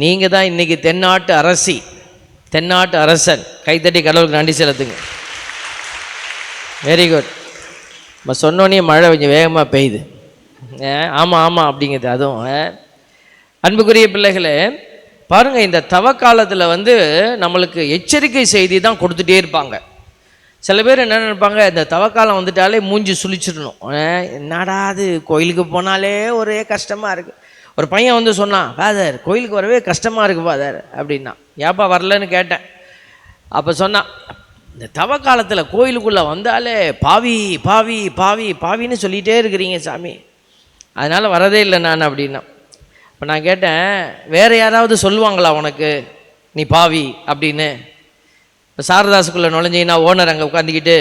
நீங்கள் தான் இன்றைக்கி தென்னாட்டு அரசி, தென்னாட்டு அரசன். கைத்தட்டி கடவுளுக்கு நன்றி செலுத்துங்க. Very good. நம்ம சொன்னோன்னே மழை கொஞ்சம் வேகமாக பெய்யுது. ஆமாம் ஆமாம் அப்படிங்கிறது. அதுவும் அன்புக்குரிய பிள்ளைகளே பாருங்கள், இந்த தவக்காலத்தில் நம்மளுக்கு எச்சரிக்கை செய்தி தான் கொடுத்துட்டே இருப்பாங்க. சில பேர் என்ன நினைப்பாங்க, இந்த தவக்காலம் வந்துட்டாலே மூஞ்சி சுழிச்சிடணும். என்னடா அது, கோயிலுக்கு போனாலே ஒரே கஷ்டமாக இருக்குது. ஒரு பையன் சொன்னான், ஃபாதர் கோயிலுக்கு வரவே கஷ்டமாக இருக்குது ஃபாதர் அப்படின்னா. ஏப்பா வரலன்னு கேட்டேன். அப்போ சொன்னான், இந்த தவக்காலத்தில் கோயிலுக்குள்ளே வந்தாலே பாவி பாவி பாவி பாவின்னு சொல்லிகிட்டே இருக்கிறீங்க சாமி, அதனால் வரதே இல்லை நான் அப்படின்னா. இப்போ நான் கேட்டேன், வேறு யாராவது சொல்லுவாங்களா உனக்கு நீ பாவி அப்படின்னு? இப்போ சாரதாசுக்குள்ளே நுழைஞ்சிங்கன்னா ஓனர் அங்கே உட்காந்துக்கிட்டு,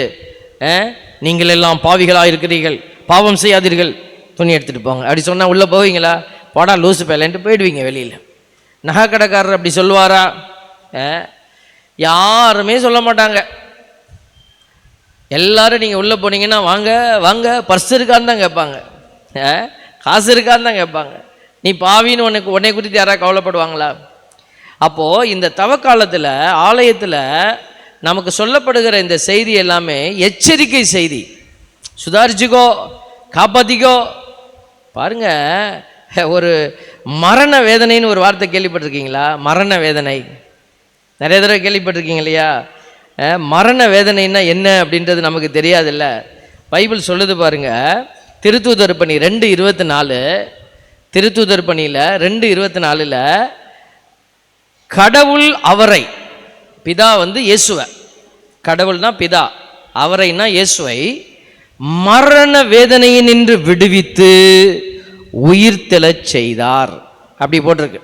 நீங்கள் எல்லாம் பாவிகளாக இருக்கிறீர்கள், பாவம் செய்யாதீர்கள், துணி எடுத்துகிட்டு போங்க அப்படி சொன்னால் உள்ளே போவீங்களா? போடா லூசு பேலன்ட்டு போயிடுவீங்க வெளியில். நகை கடைக்காரர் அப்படி சொல்லுவாரா? யாருமே சொல்ல மாட்டாங்க. எல்லாரும் நீங்கள் உள்ளே போனீங்கன்னா வாங்க வாங்க பர்ஸ் இருக்கான்னு தான் கேட்பாங்க, காசு இருக்கான்னு தான் கேட்பாங்க. நீ பாவின்னு உன்னை குறித்து யாராவது கவலைப்படுவாங்களா? அப்போது இந்த தவக்காலத்தில் ஆலயத்தில் நமக்கு சொல்லப்படுகிற இந்த செய்தி எல்லாமே எச்சரிக்கை செய்தி. சுதாரிச்சுக்கோ, காப்பாற்றிக்கோ. பாருங்க, ஒரு மரண வேதனைன்னு ஒரு வார்த்தை கேள்விப்பட்டிருக்கீங்களா? மரண வேதனை நிறைய தடவை கேள்விப்பட்டிருக்கீங்க இல்லையா? மரண வேதனைன்னா என்ன அப்படின்றது நமக்கு தெரியாதுல்ல. பைபிள் சொல்லுது பாருங்க, திருத்தூதர் பணி 2:24, திருத்தூதர் பணியில் 2:24, கடவுள் அவரை, பிதா இயேசுவை, கடவுள்னா பிதா, அவரைனா இயேசுவை மரண வேதனையை நின்று விடுவித்து உயிர்த்தெழச் செய்தார் அப்படி போட்டிருக்கு.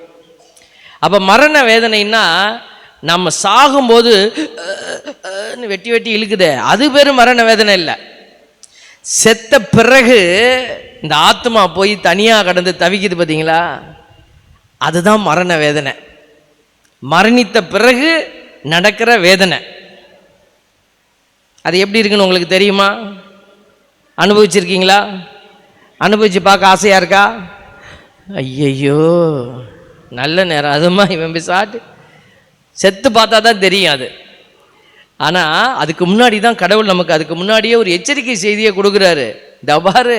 அப்போ மரண வேதனைன்னா நம்ம சாகும்போது வெட்டி வெட்டி இழுக்குதே, அது பேர் மரண வேதனை இல்லை. செத்த பிறகு இந்த ஆத்மா போய் தனியாக கடந்து தவிக்குது பார்த்தீங்களா, அதுதான் மரண வேதனை. மரணித்த பிறகு நடக்கிற வேதனை அது எப்படி இருக்குன்னு உங்களுக்கு தெரியுமா? அனுபவிச்சிருக்கீங்களா? அனுபவிச்சு பார்க்க ஆசையாக இருக்கா? ஐயையோ நல்ல நேரம், அதுமா இவன் பிசாட்டு செத்து பார்த்தா தான் தெரியும் அது. ஆனால் அதுக்கு முன்னாடி தான் கடவுள் நமக்கு அதுக்கு முன்னாடியே ஒரு எச்சரிக்கை செய்தியை கொடுக்குறாரு. தபாரு,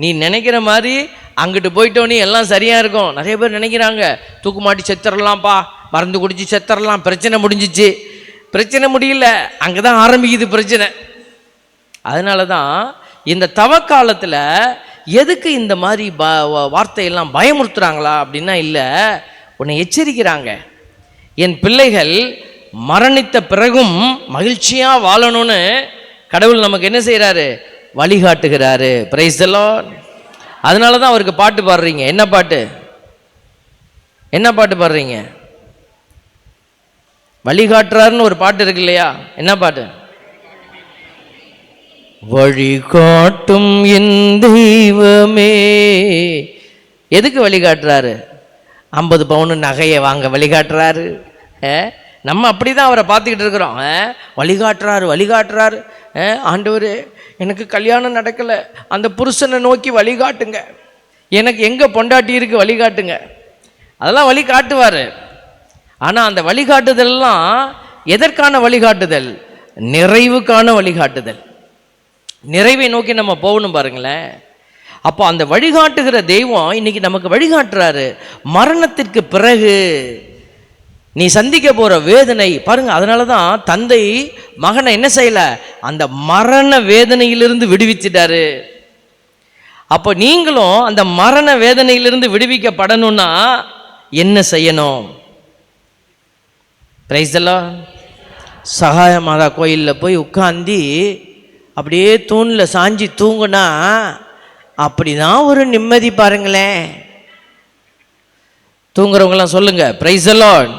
நீ நினைக்கிற மாதிரி அங்கிட்டு போயிட்டோன்னே எல்லாம் சரியாக இருக்கும். நிறைய பேர் நினைக்கிறாங்க, தூக்கு மாட்டி செத்துறலாம்ப்பா, மருந்து குடிச்சு செத்துறலாம், பிரச்சனை முடிஞ்சிச்சு. பிரச்சனை முடியல, அங்கே தான் ஆரம்பிக்குது பிரச்சனை. அதனால தான் இந்த தவக்காலத்தில் எதுக்கு இந்த மாதிரி வார்த்தையெல்லாம் பயமுறுத்துறாங்களா அப்படின்னா இல்லை, உன்னை எச்சரிக்கிறாங்க. என் பிள்ளைகள் மரணித்த பிறகும் மகிழ்ச்சியாக வாழணும்னு கடவுள் நமக்கு என்ன செய்கிறாரு? வழிகாட்டுகிறாரு. Praise the Lord. அதனால தான் அவருக்கு பாட்டு பாடுறீங்க. என்ன பாட்டு? என்ன பாட்டு பாடுறீங்க? வழிகாட்டுறாருன்னு ஒரு பாட்டு இருக்கு இல்லையா? என்ன பாட்டு? வழிகாட்டும் என் தெய்வமே. எதுக்கு வழிகாட்டுறாரு? 50 பவுன் நகையை வாங்க வழிகாட்டுறாரு. நம்ம அப்படி தான் அவரை பார்த்துக்கிட்டு இருக்கிறோம். வழிகாட்டுறாரு வழிகாட்டுறாரு. ஆண்டவரே எனக்கு கல்யாணம் நடக்கலை, அந்த புருஷனை நோக்கி வழிகாட்டுங்க, எனக்கு எங்கே பொண்டாட்டி இருக்கு வழிகாட்டுங்க, அதெல்லாம் வழிகாட்டுவார். ஆனால் அந்த வழிகாட்டுதல்லாம் எதற்கான வழிகாட்டுதல்? நிறைவுக்கான வழிகாட்டுதல். நிறைவை நோக்கி நம்ம போகணும் பாருங்களேன். அப்போ அந்த வழிகாட்டுகிற தெய்வம் இன்னைக்கு நமக்கு வழிகாட்டுறாரு. மரணத்திற்கு பிறகு நீ சந்திக்க போற வேதனை பாருங்க. அதனால தான் தந்தை மகனை என்ன செய்யல, அந்த மரண வேதனையிலிருந்து விடுவிச்சிட்டாரு. அப்போ நீங்களும் அந்த மரண வேதனையிலிருந்து விடுவிக்கப்படணும்னா என்ன செய்யணும்? Price the Lord. சகாய மாதா கோயிலில் போய் உட்காந்து அப்படியே தூணில் சாஞ்சி தூங்குனா அப்படிதான் ஒரு நிம்மதி பாருங்களேன். தூங்குறவங்களாம் சொல்லுங்க பிரைஸ் தி லார்ட்.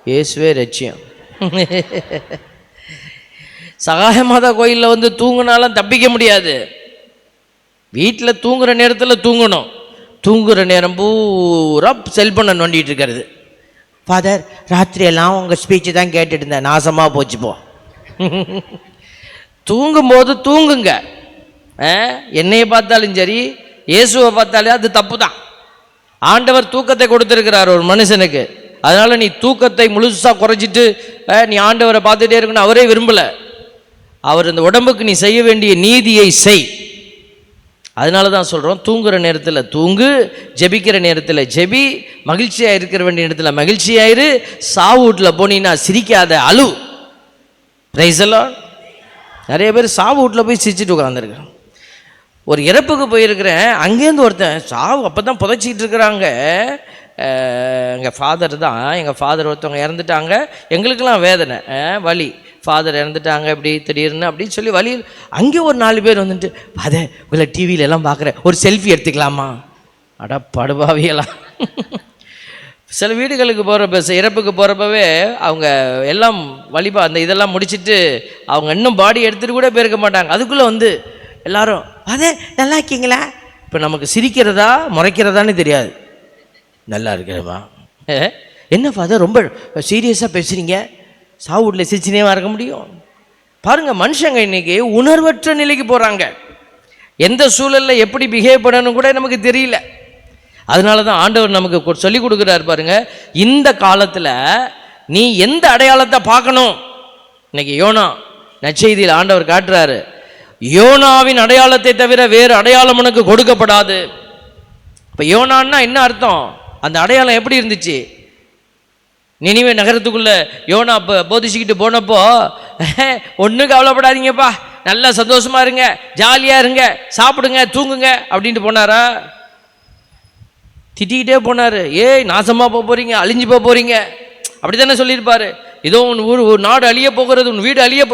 இயேசுவே ரட்சியம். சகாய மாதா கோயிலில் தூங்குனாலும் தப்பிக்க முடியாது. வீட்டில் தூங்குற நேரத்தில் தூங்கணும். தூங்குற நேரம் பூரா செல்போனை நோண்டிகிட்டு இருக்கிறது. ஃபாதர் ராத்திரியெல்லாம் உங்கள் ஸ்பீச்சு தான் கேட்டுட்டு இருந்தேன், நாசமாக போச்சு போ. தூங்கும்போது தூங்குங்க. என்னையை பார்த்தாலும் சரி, இயேசுவை பார்த்தாலே அது தப்பு தான். ஆண்டவர் தூக்கத்தை கொடுத்திருக்கிறார் ஒரு மனுஷனுக்கு. அதனால நீ தூக்கத்தை முழுசா குறைச்சிட்டு நீ ஆண்டவரை பார்த்துட்டே இருக்கணும் அவரே விரும்பல. அவர் இந்த உடம்புக்கு நீ செய்ய வேண்டிய நீதியை செய். அதனால தான் சொல்கிறோம், தூங்குகிற நேரத்தில் தூங்கு, ஜெபிக்கிற நேரத்தில் ஜெபி, மகிழ்ச்சியாக இருக்கிற வேண்டிய நேரத்தில் மகிழ்ச்சியாயிரு. சாவு வீட்டில் போனீங்கன்னா சிரிக்காத, அழு. பிரைஸ் எல்லாம். நிறைய பேர் சாவு வீட்டில் போய் சிரிச்சுட்டு உட்காந்துருக்கேன். ஒரு இறப்புக்கு போயிருக்கிறேன், அங்கேருந்து ஒருத்தன் சாவு அப்போ தான் புதைச்சிக்கிட்டு இருக்கிறாங்க. எங்கள் ஃபாதர் தான், எங்கள் ஃபாதர் ஒருத்தவங்க இறந்துட்டாங்க. எங்களுக்கெல்லாம் வேதனை, வலி. ஃபாதர் இறந்துட்டாங்க இப்படி திடீர்னு அப்படின்னு சொல்லி வழி. அங்கே ஒரு 4 பேர் வந்துட்டு, அதே உங்களை டிவியில எல்லாம் பார்க்குறேன், ஒரு செல்ஃபி எடுத்துக்கலாமா? அட படுபாவியெல்லாம். சில வீடுகளுக்கு போகிறப்ப, இறப்புக்கு போகிறப்பவே அவங்க எல்லாம் வழிபா அந்த இதெல்லாம் முடிச்சுட்டு அவங்க இன்னும் பாடி எடுத்துகிட்டு கூட போயிருக்க மாட்டாங்க. அதுக்குள்ளே வந்து எல்லாரும் அதே நல்லா இருக்கீங்களா? இப்போ நமக்கு சிரிக்கிறதா முறைக்கிறதான்னு தெரியாது. நல்லா இருக்கிறவா, என்ன ஃபாதர் ரொம்ப சீரியஸாக பேசுகிறீங்க, சாவு வீட்டில் சிரிச்சினேவா இருக்க முடியும்? பாருங்கள், மனுஷங்க இன்னைக்கு உணர்வற்ற நிலைக்கு போகிறாங்க. எந்த சூழலில் எப்படி பிஹேவ் பண்ணணும் கூட நமக்கு தெரியல. அதனால தான் ஆண்டவர் நமக்கு சொல்லி கொடுக்குறாரு பாருங்க, இந்த காலத்தில் நீ எந்த அடையாளத்தை பார்க்கணும். இன்னைக்கு யோனா நற்செய்தியில் ஆண்டவர் காட்டுறாரு, யோனாவின் அடையாளத்தை தவிர வேறு அடையாளம் உனக்கு கொடுக்கப்படாது. இப்போ யோனான்னா என்ன அர்த்தம்? அந்த அடையாளம் எப்படி இருந்துச்சு? நினிவே நகரத்துக்குள்ள யோனா போதிச்சுக்கிட்டு போனப்போ, ஒன்றும் கவலைப்படாதீங்கப்பா, நல்லா சந்தோஷமா இருங்க, ஜாலியாக இருங்க, சாப்பிடுங்க, தூங்குங்க அப்படின்ட்டு போனாரா? திட்டிக்கிட்டே போனார். நாசமாக போக போகிறீங்க, அழிஞ்சு போக போகிறீங்க அப்படி தானே சொல்லியிருப்பார். ஏதோ உன் ஊர், ஒரு நாடு அழிய போகிறது, உன் வீடு அழிய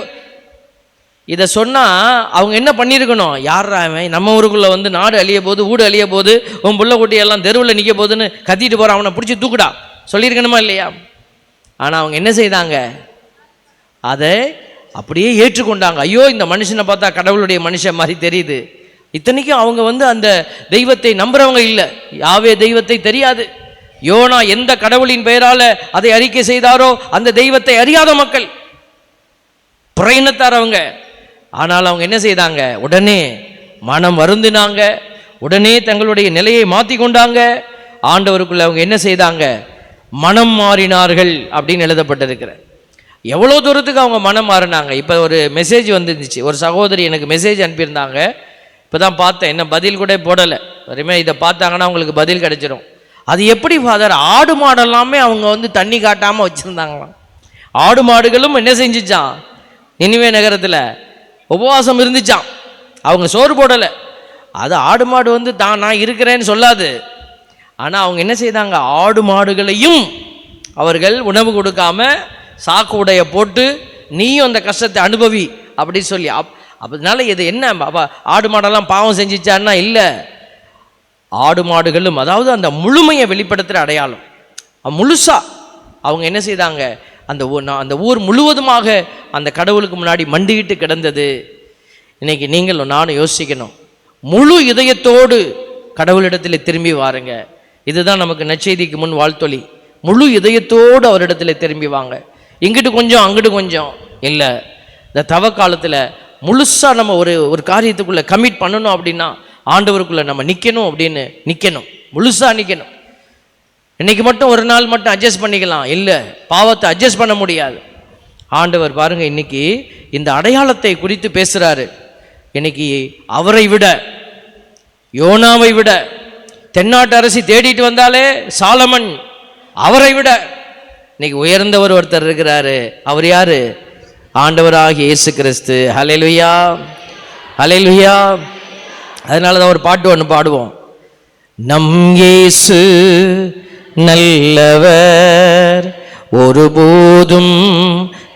இதை சொன்னால் அவங்க என்ன பண்ணியிருக்கணும்? யாரா அவன் நம்ம ஊருக்குள்ளே வந்து நாடு அழிய போகுது, வீடு அழிய போகுது, உன் புள்ள குட்டியெல்லாம் தெருவில் நிற்க போகுதுன்னு கத்திட்டு போகிறான், அவனை பிடிச்சி தூக்குடா சொல்லியிருக்கணுமா இல்லையா? ஆனால் அவங்க என்ன செய்தாங்க? அதை அப்படியே ஏற்றுக்கொண்டாங்க. ஐயோ, இந்த மனுஷனை பார்த்தா கடவுளுடைய மனுஷன் மாதிரி தெரியுது. இத்தனைக்கும் அவங்க வந்து அந்த தெய்வத்தை நம்புறவங்க இல்லை, யாவே தெய்வத்தை தெரியாது. யோனா எந்த கடவுளின் பெயரால அதை அறிக்கை செய்தாரோ அந்த தெய்வத்தை அறியாத மக்கள், புறையினத்தார் அவங்க. ஆனால் அவங்க என்ன செய்தாங்க? உடனே மனம் வருந்தினாங்க, உடனே தங்களுடைய நிலையை மாற்றி கொண்டாங்க. ஆண்டவருக்குள்ள அவங்க என்ன செய்தாங்க? மனம் மாறினார்கள் அப்படின்னு எழுதப்பட்டிருக்கிற. எவ்வளோ தூரத்துக்கு அவங்க மனம் மாறினாங்க. இப்போ ஒரு மெசேஜ் வந்துருந்துச்சு, ஒரு சகோதரி எனக்கு மெசேஜ் அனுப்பியிருந்தாங்க. இப்போ தான் பார்த்தேன், என்ன பதில் கூட போடலை. வறுமை இதை பார்த்தாங்கன்னா அவங்களுக்கு பதில் கிடைச்சிடும். அது எப்படி ஃபாதர்? ஆடு மாடெல்லாமே அவங்க வந்து தண்ணி காட்டாமல் வச்சுருந்தாங்களாம். ஆடு மாடுகளும் என்ன செஞ்சிச்சான்? நினிவே நகரத்தில் உபவாசம் இருந்துச்சான். அவங்க சோறு போடலை. அது ஆடு மாடு வந்து நான் இருக்கிறேன்னு சொல்லாது. ஆனால் அவங்க என்ன செய்தாங்க? ஆடு மாடுகளையும் அவர்கள் உணவு கொடுக்காம சாக்கு உடைய போட்டு நீயும் அந்த கஷ்டத்தை அனுபவி அப்படி சொல்லி. அதனால இது என்ன, ஆடு மாடெல்லாம் பாவம் செஞ்சிச்சான்னா இல்லை, ஆடு மாடுகளும், அதாவது அந்த முழுமையை வெளிப்படுத்துகிற அடையாளம். முழுசா அவங்க என்ன செய்தாங்க? அந்த ஊர் முழுவதுமாக அந்த கடவுளுக்கு முன்னாடி மண்டிக்கிட்டு கிடந்தது. இன்னைக்கு நீங்களும் நானும் யோசிக்கணும், முழு இதயத்தோடு கடவுளிடத்தில் திரும்பி வாருங்க. இதுதான் நமக்கு நற்செய்திக்கு முன் வாழ்த்தொலி. முழு இதயத்தோடு அவரிடத்தில் திரும்பி வாங்க. இங்கிட்டு கொஞ்சம் அங்கிட்டு கொஞ்சம் இல்லை. இந்த தவ காலத்தில் முழுசாக நம்ம ஒரு காரியத்துக்குள்ளே கமிட் பண்ணணும் அப்படின்னா ஆண்டவருக்குள்ளே நம்ம நிற்கணும். அப்படின்னு நிற்கணும், முழுசாக நிற்கணும். இன்னைக்கு மட்டும் ஒரு நாள் மட்டும் அட்ஜஸ்ட் பண்ணிக்கலாம், இல்லை, பாவத்தை அட்ஜஸ்ட் பண்ண முடியாது. ஆண்டவர் பாருங்க இன்னைக்கு இந்த அடையாளத்தை குறித்து பேசுகிறாரு. இன்னைக்கு அவரை விட, யோனாவை விட, தென்னாட்டு அரசி தேடிட்டு வந்தாலே சாலமன், அவரை விட இன்னைக்கு உயர்ந்தவர் ஒருத்தர் இருக்கிறாரு. அவர் யாரு? ஆண்டவராகிய இயேசு கிறிஸ்து. ஹல்லேலூயா, ஹல்லேலூயா. அதனால தான் ஒரு பாட்டு ஒன்று பாடுவோம். நம் இயேசு நல்லவர், ஒருபோதும்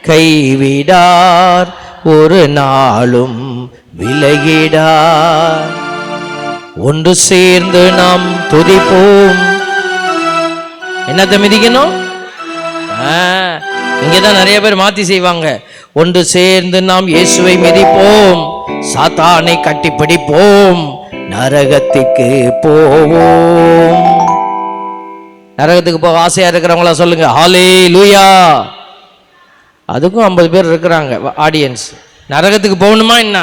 கைவிடார், ஒரு நாளும் விலகிடார். ஒன்று சேர்ந்து நாம் துதிப்போம். என்னத்தை மிதிக்கணும்? இங்கதான் நிறைய பேர் மாத்தி செய்வாங்க. ஒன்று சேர்ந்து நாம் இயேசுவை மிதிப்போம், சாத்தானை கட்டி பிடிப்போம், நரகத்துக்கு போவோம். நரகத்துக்கு போக ஆசையா இருக்கிறவங்களா சொல்லுங்க ஹல்லேலூயா. அதுக்கும் 50 பேர் இருக்கிறாங்க ஆடியன்ஸ். நரகத்துக்கு போகணுமா என்ன?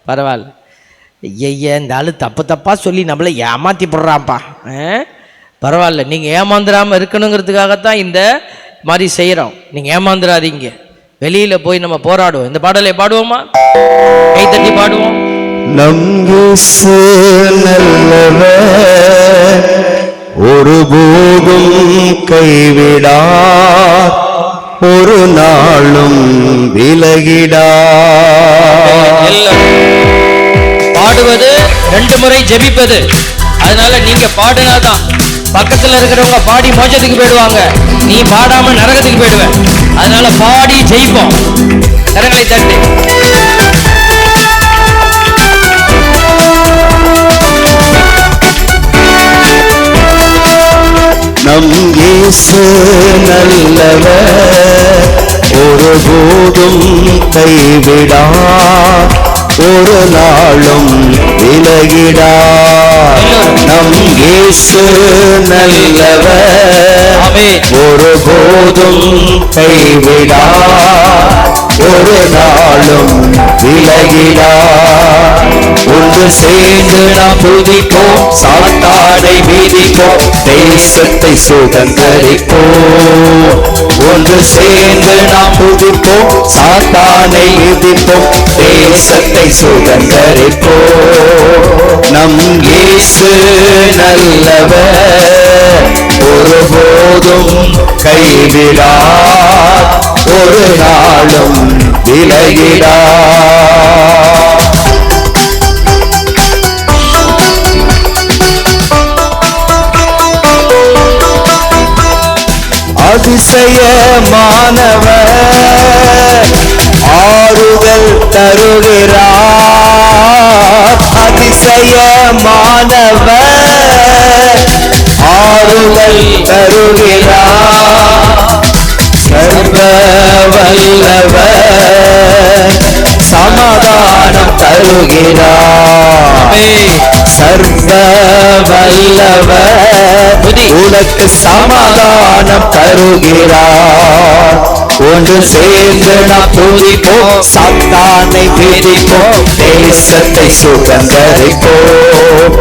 பரவாயில்ல. ஐயா, இந்த ஆளு தப்பா சொல்லி நம்மளை ஏமாத்தி போடுறான்ப்பா. பரவாயில்ல, நீங்கள் ஏமாந்துடாமல் இருக்கணுங்கிறதுக்காகத்தான் இந்த மாதிரி செய்கிறோம். நீங்கள் ஏமாந்துடாதீங்க. வெளியில் போய் நம்ம போராடுவோம். இந்த பாடலை பாடுவோமா? கை தட்டி பாடுவோம். நம் இயேசு நல்லவர், ஒருபோதும் கைவிடார், ஒரு நாளும் விலகிடார். பாடுவது 2 முறை ஜெபிப்பது. அதனால நீங்க பாடுனாதான் பக்கத்துல இருக்கிறவங்க பாடி மோட்சத்துக்கு போயிடுவாங்க, நீ பாடாம நரகத்துக்கு போயிடுவ. அதனால பாடி ஜெயிப்போம். கரங்களை தட்டி. நம் இயேசு நல்லவர், ஒருபோதும் கைவிடார், ஒரு நாளும் விலகிடார். நம் இயேசு நல்லவர், ஒருபோதும் கைவிடார், ஒரு நாளும் விலகிடார். ஒன்று சேர்ந்து நாம் துதிப்போம், சாத்தானை மீதிப்போம், தேசத்தை சுதந்தரிப்போம். ஒன்று சேர்ந்து நாம் துதிப்போம், சாத்தானை மீதிப்போம், தேசத்தை சுதந்தரிப்போம். நம் இயேசு நல்லவர், ஒருபோதும் கைவிடார், ஒரு நாளும் விலகிடார். அதிசயமானவர், ஆறுதல் தருகிறார். அதிசயமானவர், ஆறுதல் தருகிறார். சர்வ வல்லவர், சமாதானம் தருகிறார். சர்வ வல்லவர், உனக்கு சமாதானம் தருகிறார். ஒன்று சேர்ந்து நாம் துதிப்போம், சாத்தானை மிதிப்போம், தேசத்தை சுதந்தரிப்போம்.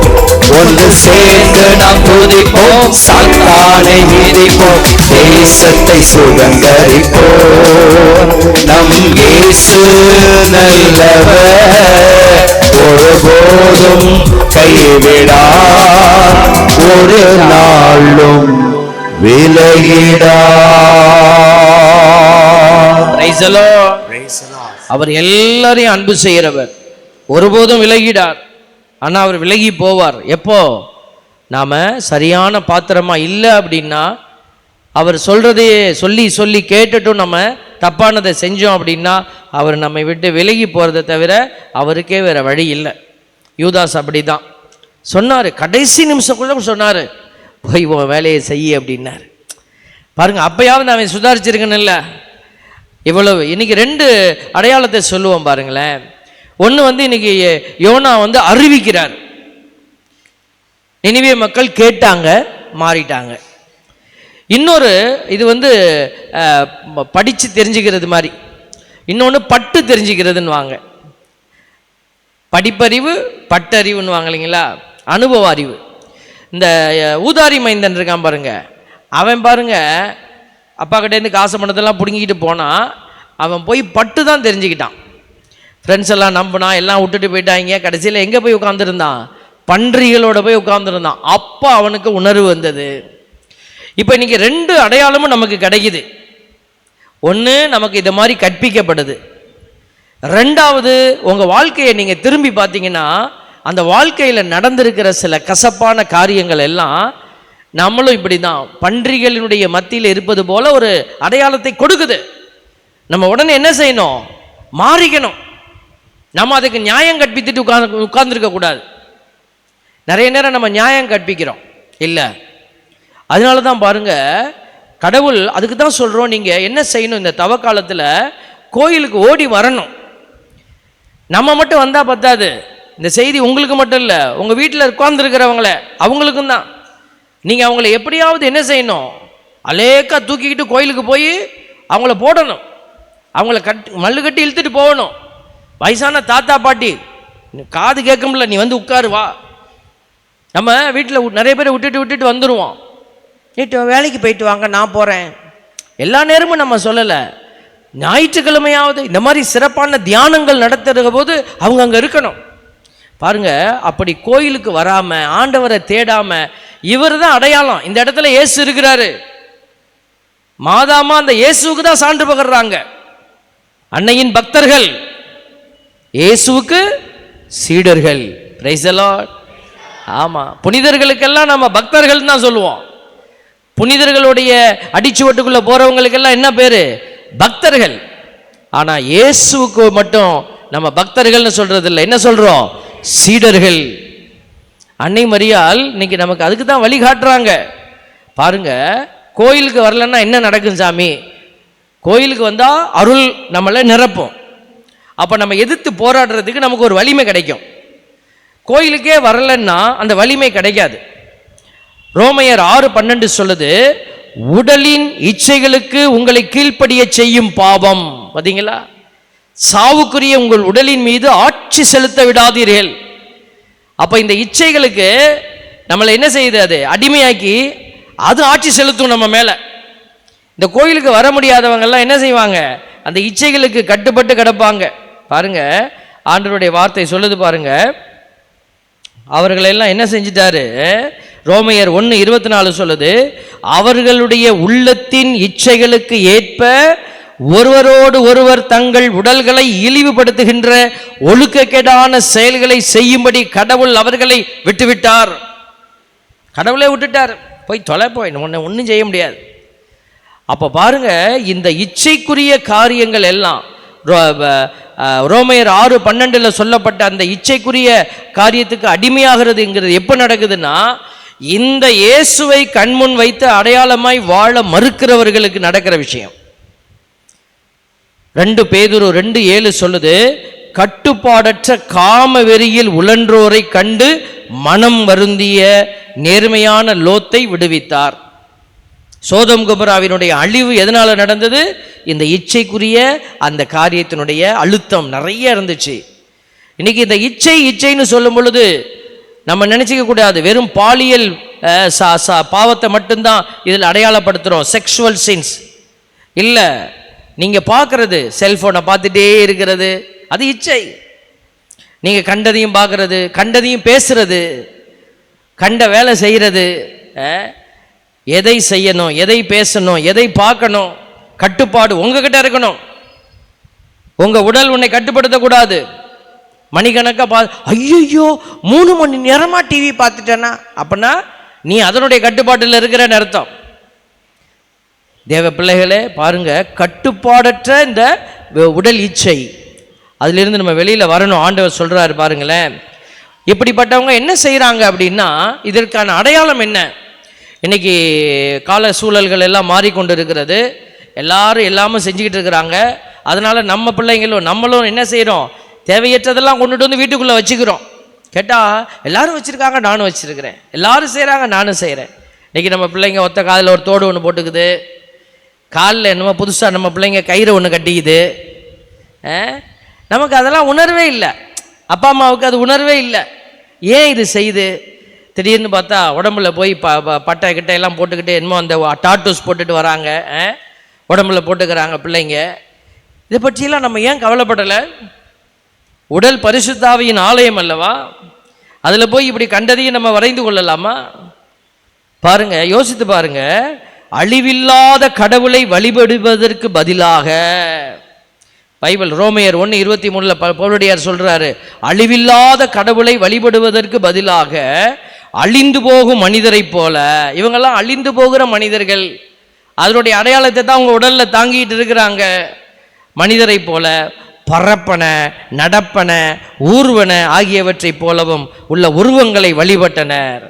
ஒன்று சேர்ந்து நாம் துதிப்போம், சாத்தானை மிதிப்போம், தேசத்தை சுதந்தரிப்போம். நம் இயேசு நல்லவர், ஒருபோதும் கைவிடார், ஒரு நாளும் விலகிடார். அவர் எல்லாரையும் அன்பு செய்கிறவர், ஒருபோதும் விலகிடார். ஆனா அவர் விலகி போவார் எப்போ? நாம சரியான பாத்திரமா இல்லை அப்படின்னா, அவர் சொல்றதையே சொல்லி சொல்லி கேட்டுட்டும் நம்ம தப்பானதை செஞ்சோம் அப்படின்னா, அவர் நம்மை விட்டு விலகி போறதை தவிர அவருக்கே வேற வழி இல்லை. யூதாஸ் அப்படிதான் சொன்னாரு, கடைசி நிமிஷம் சொன்னாரு, போய் உன் வேலையை செய்ய அப்படின்னாரு. பாருங்க, அப்பயாவது அவன் சுதாரிச்சிருக்கணும்ல. இவ்வளவு இன்னைக்கு 2 அடையாளத்தை சொல்லுவோம் பாருங்களேன். ஒன்று இன்னைக்கு யோனா அறிவிக்கிறார், நினிவே மக்கள் கேட்டாங்க, மாறிட்டாங்க. இன்னொரு இது படித்து தெரிஞ்சுக்கிறது மாதிரி, இன்னொன்று பட்டு தெரிஞ்சுக்கிறதுன்னு வாங்க. படிப்பறிவு பட்டறிவுன்னு வாங்க இல்லைங்களா, அனுபவ அறிவு. இந்த ஊதாரி மைந்தன் இருக்கான் பாருங்க, அவன் பாருங்க அப்பா கிட்டேருந்து காசு பணத்தெல்லாம் பிடுங்கிக்கிட்டு போனான். அவன் போய் பட்டு தான் தெரிஞ்சுக்கிட்டான். ஃப்ரெண்ட்ஸ் எல்லாம் நம்பினா, எல்லாம் விட்டுட்டு போயிட்டாங்க. கடைசியில் எங்கே போய் உட்காந்துருந்தான்? பன்றிகளோட போய் உட்காந்துருந்தான். அப்போ அவனுக்கு உணர்வு வந்தது. இப்போ இன்னைக்கு 2 அடையாளமும் நமக்கு கிடைக்குது. ஒன்று, நமக்கு இதை மாதிரி கற்பிக்கப்படுது. 2வது, உங்கள் வாழ்க்கையை நீங்கள் திரும்பி பார்த்தீங்கன்னா, அந்த வாழ்க்கையில் நடந்திருக்கிற சில கசப்பான காரியங்கள் எல்லாம் நம்மளும் இப்படி தான் பன்றிகளினுடைய மத்தியில் இருப்பது போல ஒரு அடையாளத்தை கொடுக்குது. நம்ம உடனே என்ன செய்யணும்? மாறிக்கணும். நம்ம அதுக்கு நியாயம் கற்பித்துட்டு உட்கார்ந்துருக்க கூடாது. நிறைய நேரம் நம்ம நியாயம் கற்பிக்கிறோம் இல்லை. அதனால தான் பாருங்க, கடவுள் அதுக்கு தான் சொல்கிறோம், நீங்கள் என்ன செய்யணும்? இந்த தவ காலத்தில் கோயிலுக்கு ஓடி வரணும். நம்ம மட்டும் வந்தால் பத்தாது. இந்த செய்தி உங்களுக்கு மட்டும் இல்லை, உங்கள் வீட்டில் உட்கார்ந்துருக்கிறவங்கள அவங்களுக்கும் தான். நீங்கள் அவங்கள எப்படியாவது என்ன செய்யணும்? அலேக்கா தூக்கிக்கிட்டு கோயிலுக்கு போய் அவங்கள போடணும். அவங்கள மல்லு கட்டி இழுத்துட்டு போகணும். வயசான தாத்தா பாட்டி காது கேட்கும்ல, நீ உட்காரு வா. நம்ம வீட்டில் நிறைய பேரை விட்டுட்டு வந்துடுவோம். நேற்று வேலைக்கு போயிட்டு வாங்க, நான் போகிறேன். எல்லா நேரமும் நம்ம சொல்லலை. ஞாயிற்றுக்கிழமையாவது இந்த மாதிரி சிறப்பான தியானங்கள் நடத்துகிற போது அவங்க அங்கே இருக்கணும். பாருங்க, அப்படி கோயிலுக்கு வராம ஆண்டவரை தேடாம, இவர் தான் அடையாளம். இந்த இடத்துல இயேசு இருக்கிறாரு. மாதாமா அந்த இயேசுவுக்கு தான் சான்று பகர்றாங்க. அன்னையின் பக்தர்கள், இயேசுவுக்கு சீடர்கள். Price the Lord. ஆமா, புனிதர்களுக்கெல்லாம் நம்ம பக்தர்கள் தான் சொல்லுவோம். புனிதர்களுடைய அடிச்சுவட்டுக்குள்ள போறவங்களுக்கெல்லாம் என்ன பேரு? பக்தர்கள். ஆனா இயேசுவுக்கு மட்டும் நம்ம பக்தர்கள்னு சொல்றது இல்லை. என்ன சொல்றோம்? சீடர்கள். அன்னை மரியாள் இன்னைக்கு நமக்கு அதுக்கு தான் வழி காட்டுறாங்க. பாருங்க, கோயிலுக்கு வரலன்னா என்ன நடக்கும் சாமி? கோயிலுக்கு வந்தா அருள் நம்மளை நிரப்பும். அப்ப நம்ம எதிர்த்து போராடுறதுக்கு நமக்கு ஒரு வலிமை கிடைக்கும். கோயிலுக்கே வரலன்னா அந்த வலிமை கிடைக்காது. ரோமையர் 6:12 சொல்லுது, உடலின் இச்சைகளுக்கு உங்களை கீழ்ப்படிய செய்யும் பாவம். பாத்தீங்களா? சாவுக்குரிய உங்கள் உடலின் மீது ஆட்சி செலுத்த விடாதீர்கள். அப்ப இந்த இச்சைகளுக்கு நம்மளை என்ன செய்யுது? அது அடிமையாக்கி அது ஆட்சி செலுத்தும் நம்ம மேல. இந்த கோயிலுக்கு வர முடியாதவங்க எல்லாம் என்ன செய்வாங்க? அந்த இச்சைகளுக்கு கட்டுப்பட்டு கிடப்பாங்க. பாருங்க, ஆண்டவருடைய வார்த்தை சொல்லுது பாருங்க, அவர்களெல்லாம் என்ன செஞ்சிட்டாரு? ரோமையர் 1:24 சொல்லுது, அவர்களுடைய உள்ளத்தின் இச்சைகளுக்கு ஏற்ப ஒருவரோடு ஒருவர் தங்கள் உடல்களை இழிவுபடுத்துகின்ற ஒழுக்கக்கேடான செயல்களை செய்யும்படி கடவுள் அவர்களை விட்டுவிட்டார். கடவுளே விட்டுட்டார். போய் தொலை, போய் ஒன்றும் செய்ய முடியாது. அப்போ பாருங்க, இந்த இச்சைக்குரிய காரியங்கள் எல்லாம் ரோமையர் 6:12 சொல்லப்பட்ட அந்த இச்சைக்குரிய காரியத்துக்கு அடிமையாகிறதுங்கிறது எப்போ நடக்குதுன்னா, இந்த இயேசுவை கண்முன் வைத்து அடையாளமாய் வாழ மறுக்கிறவர்களுக்கு நடக்கிற விஷயம். 2 பேதுரு 2:7 சொல்லுது, கட்டுப்பாடற்ற காம வெறியில் உழன்றோரை கண்டு மனம் வருந்திய நேர்மையான லோத்தை விடுவித்தார். சோதம் கொமோராவினுடைய அழிவு எதனால நடந்தது? இந்த இச்சைக்குரிய அந்த காரியத்தினுடைய அழுத்தம் நிறைய இருந்துச்சு. இன்னைக்கு இந்த இச்சைன்னு சொல்லும் பொழுது நம்ம நினைச்சிக்க கூடாது வெறும் பாலியல் பாவத்தை மட்டும்தான் இதில் அடையாளப்படுத்துகிறோம், செக்ஷுவல் சின்ஸ் இல்லை. நீங்கள் பார்க்கறது, செல்ஃபோனை பார்த்துட்டே இருக்கிறது, அது இச்சை. நீங்கள் கண்டதையும் பார்க்கறது, கண்டதையும் பேசுறது, கண்ட வேலை செய்கிறது. எதை செய்யணும், எதை பேசணும், எதை பார்க்கணும், கட்டுப்பாடு உங்ககிட்ட இருக்கணும். உங்கள் உடல் உன்னை கட்டுப்படுத்தக்கூடாது. மணிக்கணக்காக ஐயோ 3 மணி நேரமாக டிவி பார்த்துட்டேன்னா அப்படின்னா நீ அதனுடைய கட்டுப்பாட்டில் இருக்கிறன்னு அர்த்தம். தேவ பிள்ளைகளே பாருங்க, கட்டுப்பாடற்ற இந்த உடல் இச்சை, அதிலிருந்து நம்ம வெளியில் வரணும். ஆண்டவர் சொல்கிறாரு பாருங்களேன். இப்படிப்பட்டவங்க என்ன செய்கிறாங்க அப்படின்னா, இதற்கான அடையாளம் என்ன? இன்னைக்கு கால சூழல்கள் எல்லாம் மாறிக்கொண்டு இருக்கிறது. எல்லாரும் எல்லாமே செஞ்சுக்கிட்டு இருக்கிறாங்க. அதனால நம்ம பிள்ளைங்களும் நம்மளும் என்ன செய்கிறோம்? தேவையற்றதெல்லாம் கொண்டுட்டு வந்து வீட்டுக்குள்ளே வச்சுக்கிறோம். கேட்டால் எல்லாரும் வச்சுருக்காங்க, நானும் வச்சுருக்கிறேன், எல்லாரும் செய்கிறாங்க, நானும் செய்கிறேன். இன்றைக்கி நம்ம பிள்ளைங்க ஒத்த காதில் ஒரு தோடு ஒன்று போட்டுக்குது, காலில் என்னமோ புதுசாக நம்ம பிள்ளைங்க கயிறு ஒன்று கட்டிக்குது. நமக்கு அதெல்லாம் உணர்வே இல்லை. அப்பா அம்மாவுக்கு அது உணர்வே இல்லை. ஏன் இது செய்யுது? திடீர்னு பார்த்தா உடம்புல போய் பட்டை கிட்டை எல்லாம் போட்டுக்கிட்டு என்னமோ அந்த டாட்டூஸ் போட்டுட்டு வராங்க, உடம்புல போட்டுக்கிறாங்க பிள்ளைங்க. இதை பற்றியெல்லாம் நம்ம ஏன் கவலைப்படலை? உடல் பரிசுத்தாவியின் ஆலயம் அல்லவா? அதில் போய் இப்படி கண்டதையும் நம்ம வரைந்து கொள்ளலாமா? பாருங்க, யோசித்து பாருங்க. அழிவில்லாத கடவுளை வழிபடுவதற்கு பதிலாக, பைபிள் ரோமையர் 1:23 பவுலடியார் சொல்றாரு, அழிவில்லாத கடவுளை வழிபடுவதற்கு பதிலாக அழிந்து போகும் மனிதரை போல, இவங்கெல்லாம் அழிந்து போகிற மனிதர்கள், அதனுடைய அடையாளத்தை தான் அவங்க உடல்ல தாங்கிட்டு இருக்கிறாங்க. மனிதரை போல பரப்பன, நடப்பன, ஊர்வன ஆகியவற்றை போலவும் உள்ள உருவங்களை வழிபட்டனர்.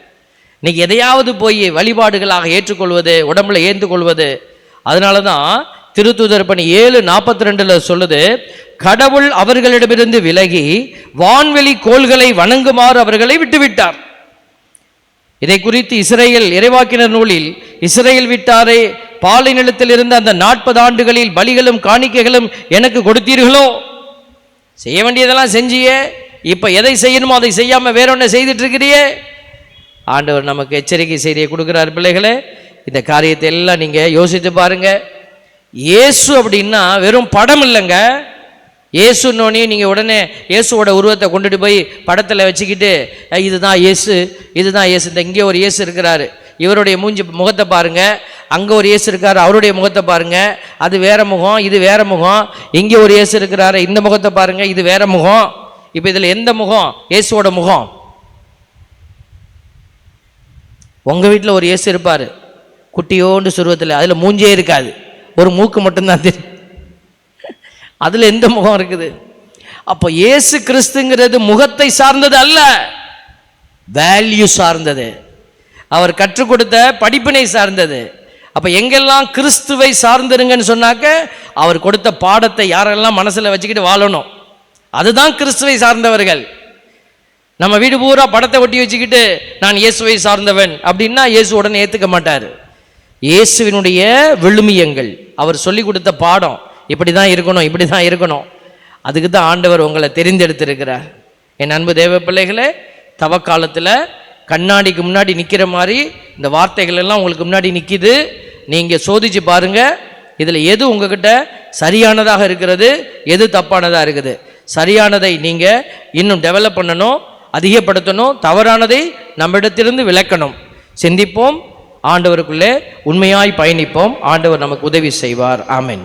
இன்னைக்கு எதையாவது போய் வழிபாடுகளாக ஏற்றுக்கொள்வது, உடம்புல ஏந்து கொள்வது. அதனால தான் திருத்தூதர் பணி 7:42 சொல்லுது, கடவுள் அவர்களிடமிருந்து விலகி வான்வெளி கோள்களை வணங்குமாறு அவர்களை விட்டுவிட்டார். இதை குறித்து இஸ்ரேல் இறைவாக்கினர் நூலில், இஸ்ரேல் விட்டாரே பாலை நிலத்தில் இருந்த அந்த 40 ஆண்டுகளில் பலிகளும் காணிக்கைகளும் எனக்கு கொடுத்தீர்களோ? செய்ய வேண்டியதெல்லாம் செஞ்சியே, இப்ப எதை செய்யணுமோ அதை செய்யாம வேற ஒன்றை செய்துட்டு இருக்கிறியே. ஆண்டவர் நமக்கு எச்சரிக்கை செய்தியை கொடுக்கிறார். பிள்ளைகளே, இந்த காரியத்தை எல்லாம் நீங்கள் யோசித்து பாருங்க. இயேசு அப்படின்னா வெறும் படம் இல்லைங்க. இயேசுன்னொன்னே நீங்கள் உடனே இயேசுவோட உருவத்தை கொண்டுட்டு போய் படத்தில் வச்சுக்கிட்டு இதுதான் இயேசு, இதுதான் இயேசு, இந்த இங்கே ஒரு இயேசு இருக்கிறாரு, இவருடைய முகத்தை பாருங்க, அங்கே ஒரு இயேசு இருக்காரு, அவருடைய முகத்தை பாருங்க, அது வேற முகம், இது வேற முகம், இங்கே ஒரு இயேசு இருக்கிறாரு, இந்த முகத்தை பாருங்க, இது வேற முகம். இப்போ இதில் எந்த முகம் இயேசுவோட முகம்? உங்கள் வீட்டில் ஒரு இயேசு இருப்பார், குட்டியோண்டு சுருவத்தில், அதில் மூஞ்சே இருக்காது, ஒரு மூக்கு மட்டும்தான் தெரியும். அதில் எந்த முகம் இருக்குது? அப்போ இயேசு கிறிஸ்துங்கிறது முகத்தை சார்ந்தது அல்ல, வேல்யூ சார்ந்தது. அவர் கற்றுக் கொடுத்த படிப்பினை சார்ந்தது. அப்போ எங்கெல்லாம் கிறிஸ்துவை சார்ந்துருங்கன்னு சொன்னாக்க அவர் கொடுத்த பாடத்தை யாரெல்லாம் மனசில் வச்சுக்கிட்டு வாழணும், அதுதான் கிறிஸ்துவை சார்ந்தவர்கள். நம்ம வீடு பூரா படத்தை ஒட்டி வச்சுக்கிட்டு நான் இயேசுவை சார்ந்தவன் அப்படின்னா இயேசு உடனே ஏற்றுக்க மாட்டார். இயேசுவினுடைய விழுமியங்கள், அவர் சொல்லி கொடுத்த பாடம், இப்படி தான் இருக்கணும், இப்படி தான் இருக்கணும். அதுக்கு தான் ஆண்டவர் உங்களை தெரிந்தெடுத்திருக்கிறார். என் அன்பு தேவ பிள்ளைகளே, தவக்காலத்தில் கண்ணாடிக்கு முன்னாடி நிற்கிற மாதிரி இந்த வார்த்தைகள் எல்லாம் உங்களுக்கு முன்னாடி நிற்கிது. நீங்கள் சோதிச்சு பாருங்கள், இதில் எது உங்ககிட்ட சரியானதாக இருக்கிறது, எது தப்பானதாக இருக்குது. சரியானதை நீங்கள் இன்னும் டெவலப் பண்ணணும், அதிகப்படுத்தணும். தவறானதை நம்மிடத்திலிருந்து விளக்கணும். சிந்திப்போம், ஆண்டவருக்குள்ளே உண்மையாய் பயணிப்போம். ஆண்டவர் நமக்கு உதவி செய்வார். ஆமென்.